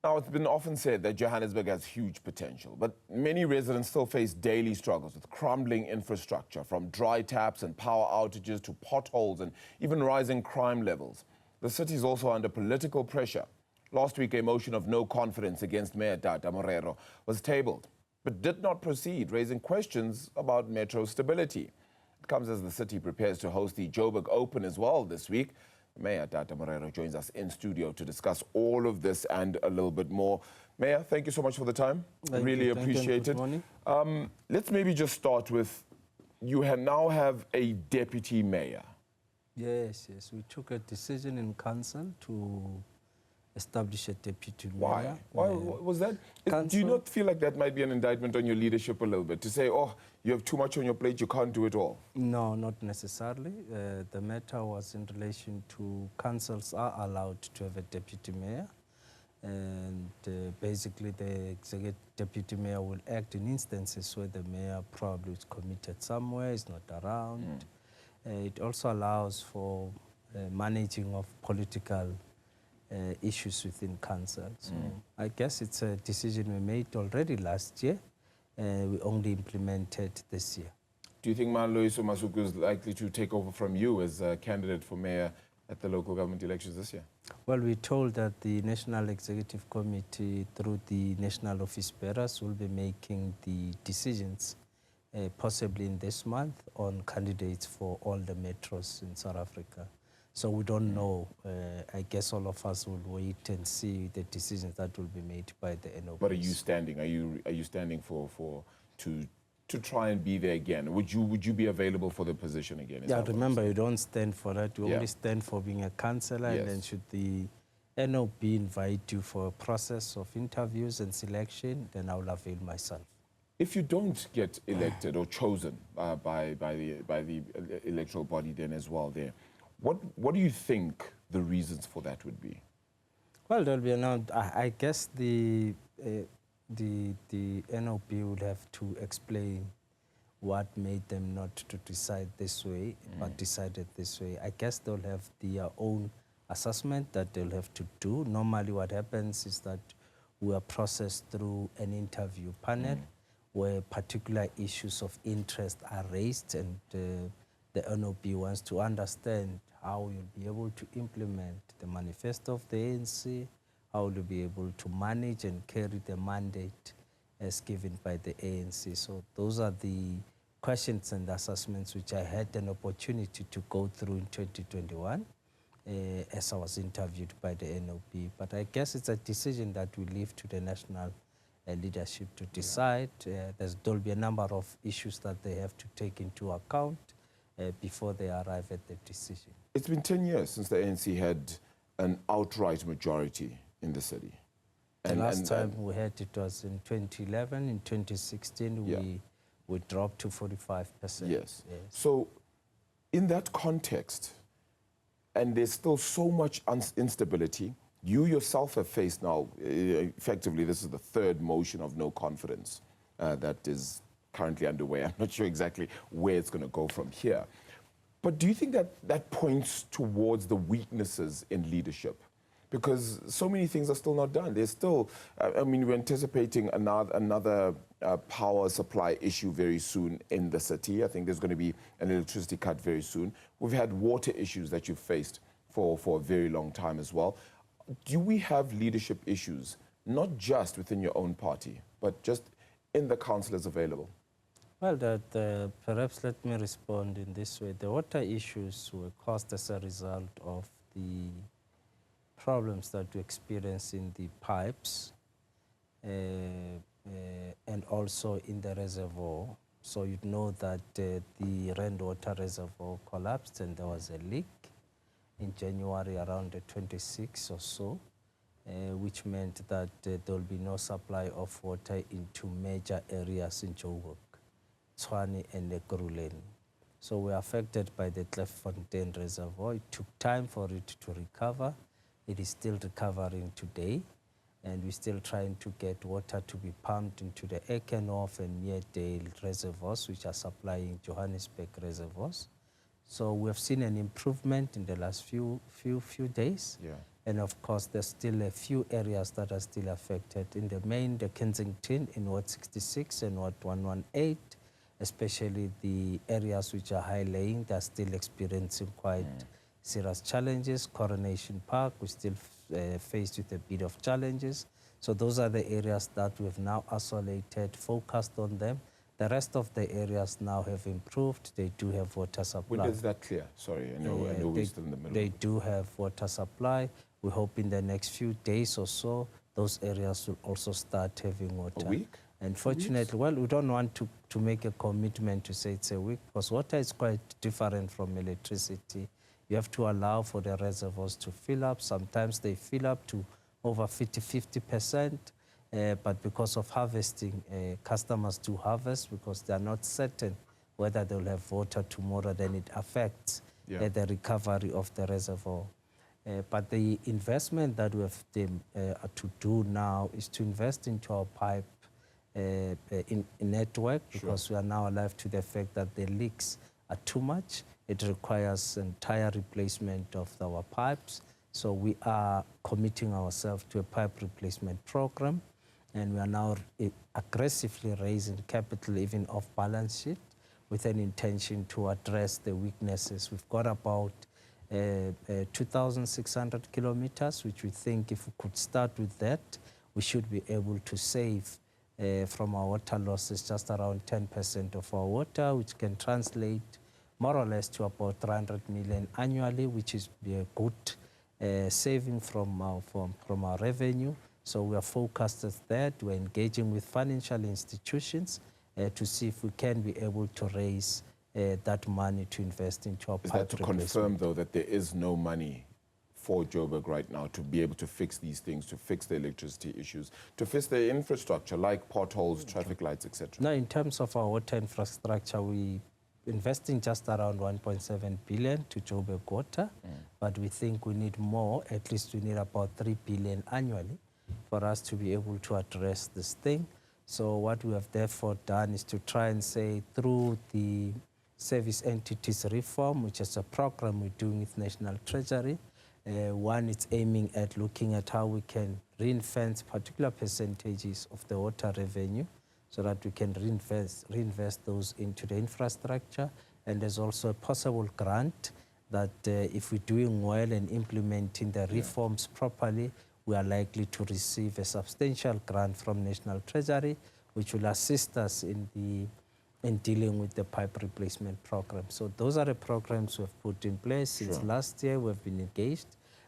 Now, it's been often said that Johannesburg has huge potential, but many residents still face daily struggles with crumbling infrastructure, from dry taps and power outages to potholes and even rising crime levels. The city is also under political pressure. Last week, a motion of no confidence against Mayor Dada Morero was tabled, but did not proceed, raising questions about metro stability. It comes as the city prepares to host the Joburg Open as well this week. Mayor Dada Morero joins us in studio to discuss all of this and a little bit more. Mayor, thank you so much for the time. Really appreciate it. Let's maybe just start with, you now have a deputy mayor. Yes. We took a decision in council to establish a deputy mayor. Why was that? Do you not feel like that might be an indictment on your leadership a little bit? To say, oh, you have too much on your plate, you can't do it all? No, not necessarily. The matter was in relation to councils are allowed to have a deputy mayor. And basically the executive deputy mayor will act in instances where the mayor probably is committed somewhere, is not around. It also allows for managing of political issues within council. So I guess it's a decision we made already last year. We only implemented this year. Do you think Maloyiso Masuku is likely to take over from you as a candidate for mayor at the local government elections this year? Well, we told that the National Executive Committee, through the National Office Bearers, will be making the decisions possibly in this month on candidates for all the metros in South Africa. So we don't know. I guess all of us will wait and see the decisions that will be made by the NOPs. But are you standing? Are you standing to try and be there again? Would you be available for the position again? Yeah, remember, you don't stand for that. You only stand for being a councillor. Yes. And then should the NOP invite you for a process of interviews and selection, then I will avail myself. If you don't get elected or chosen by the electoral body then as well there, what do you think the reasons for that would be? Well, there'll be I guess the NOP would have to explain what made them not to decide this way, but decided this way. I guess they'll have their own assessment that they'll have to do. Normally what happens is that we are processed through an interview panel where particular issues of interest are raised, and the NOP wants to understand how you'll be able to implement the manifesto of the ANC, how you'll be able to manage and carry the mandate as given by the ANC. So those are the questions and assessments which I had an opportunity to go through in 2021 as I was interviewed by the NOP. But I guess it's a decision that we leave to the national leadership to decide. There'll be a number of issues that they have to take into account before they arrive at the decision. It's been 10 years since the ANC had an outright majority in the city. The last time we had it was in 2011. In 2016, we dropped to 45%. Yes. So in that context, and there's still so much instability, you yourself have faced now, effectively, this is the third motion of no confidence that is currently underway. I'm not sure exactly where it's going to go from here. But do you think that points towards the weaknesses in leadership? Because so many things are still not done. There's still, I mean, we're anticipating another power supply issue very soon in the city. I think there's going to be an electricity cut very soon. We've had water issues that you've faced for a very long time as well. Do we have leadership issues, not just within your own party, but just in the councillors available? Well, perhaps let me respond in this way. The water issues were caused as a result of the problems that we experience in the pipes and also in the reservoir. So you know that the rainwater reservoir collapsed and there was a leak in January around the 26th or so, which meant that there will be no supply of water into major areas in Joburg, Tshwane and Ekurhuleni. So we are affected by the Klipfontein reservoir. It took time for it to recover. It is still recovering today, and we're still trying to get water to be pumped into the Ekenhof and Meerdale reservoirs, which are supplying Johannesburg reservoirs. So we have seen an improvement in the last few days. And of course, there's still a few areas that are still affected. In the main, the Kensington in Ward 66 and Ward 118, especially the areas which are high-lying, they're still experiencing quite serious challenges. Coronation Park, we're still faced with a bit of challenges. So those are the areas that we've now isolated, focused on them. The rest of the areas now have improved. They do have water supply. When is that clear? Sorry, I know we're still in the middle. They do have water supply. We hope in the next few days or so, those areas will also start having water. A week? Unfortunately, well, we don't want to make a commitment to say it's a week, because water is quite different from electricity. You have to allow for the reservoirs to fill up. Sometimes they fill up to over 50%, but because of harvesting, customers do harvest because they are not certain whether they'll have water tomorrow. Then it affects the recovery of the reservoir. But the investment that we have to do now is to invest into our pipe in network, because we are now alive to the fact that the leaks are too much. It requires entire replacement of our pipes. So we are committing ourselves to a pipe replacement program, and we are now aggressively raising capital even off balance sheet with an intention to address the weaknesses. We've got about 2,600 kilometers, which we think if we could start with that, we should be able to save from our water losses just around 10% of our water, which can translate more or less to about 300 million annually, which is a good saving from our revenue. So we are focused on that. We're engaging with financial institutions to see if we can be able to raise that money to invest into our pipe replacement. Is that to confirm, though, that there is no money for Joburg right now to be able to fix these things, to fix the electricity issues, to fix the infrastructure like potholes, traffic lights, etc.? No, in terms of our water infrastructure, we investing just around 1.7 billion to Joburg Water, but we think we need more. At least we need about 3 billion annually for us to be able to address this thing. So what we have therefore done is to try and say, through the service entities reform, which is a program we're doing with National Treasury, one, it's aiming at looking at how we can ring-fence particular percentages of the water revenue so that we can reinvest those into the infrastructure. And there's also a possible grant that if we're doing well and implementing the reforms properly, we are likely to receive a substantial grant from National Treasury, which will assist us in dealing with the pipe replacement program. So those are the programs we've put in place. Since last year, we've been engaged.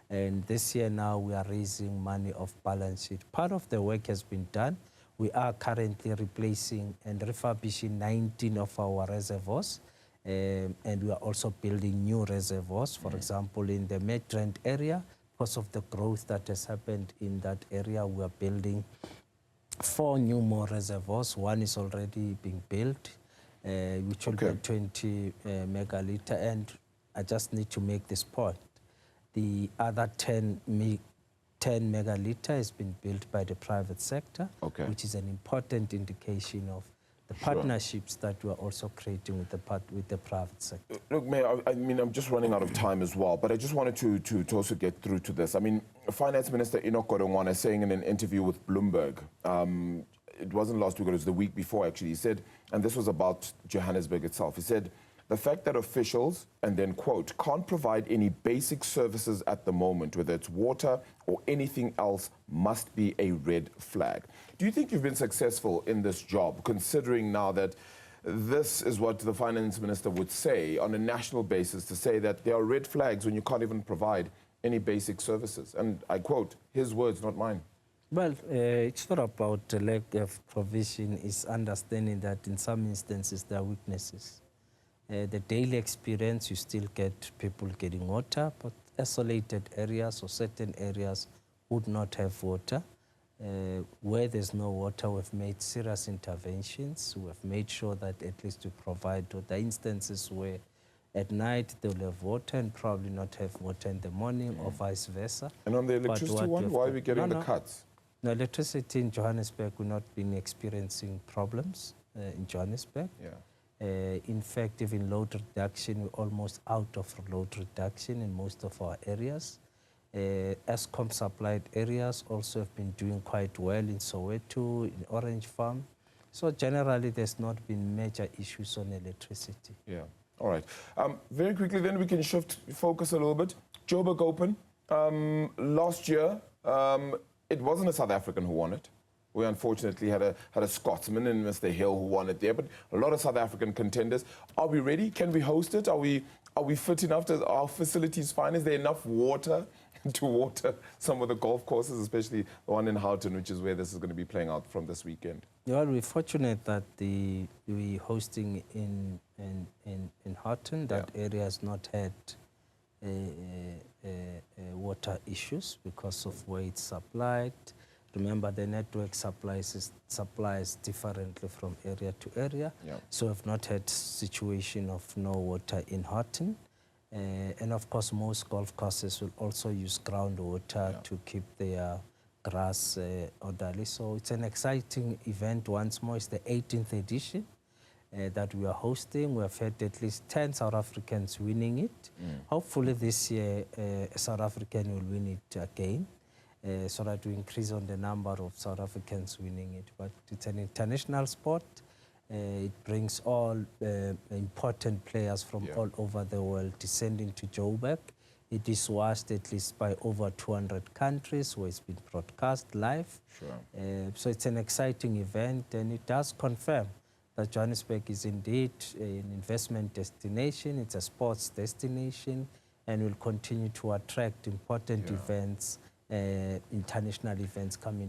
And this year now, we are raising money off balance sheet. Part of the work has been done. We are currently replacing and refurbishing 19 of our reservoirs. And we are also building new reservoirs. For example, in the Midrand area, because of the growth that has happened in that area, we are building 4 more reservoirs. One is already being built, which will be 20 megaliter. And I just need to make this point. The other 10 megaliter has been built by the private sector, which is an important indication of the partnerships that we are also creating with the private sector. Look, Mayor, I mean, I'm just running out of time as well, but I just wanted to also get through to this. I mean, Finance Minister Enoch Godongwana saying in an interview with Bloomberg, it wasn't last week, it was the week before actually, he said, and this was about Johannesburg itself, he said, the fact that officials, and then quote, can't provide any basic services at the moment, whether it's water or anything else, must be a red flag. Do you think you've been successful in this job, considering now that this is what the finance minister would say on a national basis, to say that there are red flags when you can't even provide any basic services? And I quote, his words, not mine. Well, it's not about the lack of provision, it's understanding that in some instances there are weaknesses. The daily experience, you still get people getting water, but isolated areas or certain areas would not have water. Where there's no water, we've made serious interventions. We've made sure that at least we provide the instances where at night they'll have water and probably not have water in the morning or vice versa. And on the electricity one, why are we getting the cuts? No, electricity in Johannesburg, we've not been experiencing problems in Johannesburg. In fact, even load reduction, we're almost out of load reduction in most of our areas. ESCOM supplied areas also have been doing quite well in Soweto, in Orange Farm. So generally, there's not been major issues on electricity. Yeah. All right. Very quickly, then we can shift focus a little bit. Joburg Open. Last year, it wasn't a South African who won it. We unfortunately had a Scotsman in Mr. Hill who won it there, but a lot of South African contenders. Are we ready? Can we host it? Are we fit enough? Are our facilities fine? Is there enough water to water some of the golf courses, especially the one in Houghton, which is where this is going to be playing out from this weekend? Well, we're fortunate that we're hosting in Houghton. That area has not had water issues because of where it's supplied. Remember, the network supplies differently from area to area. Yeah. So we've not had situation of no water in Houghton. And of course, most golf courses will also use groundwater to keep their grass orderly. So it's an exciting event once more. It's the 18th edition that we are hosting. We have had at least 10 South Africans winning it. Hopefully this year, a South African will win it again. So that we increase on the number of South Africans winning it. But it's an international sport. It brings all important players from all over the world descending to Joburg. It is watched at least by over 200 countries where it's been broadcast live. Sure. So it's an exciting event, and it does confirm that Johannesburg is indeed an investment destination. It's a sports destination, and will continue to attract important events, international events coming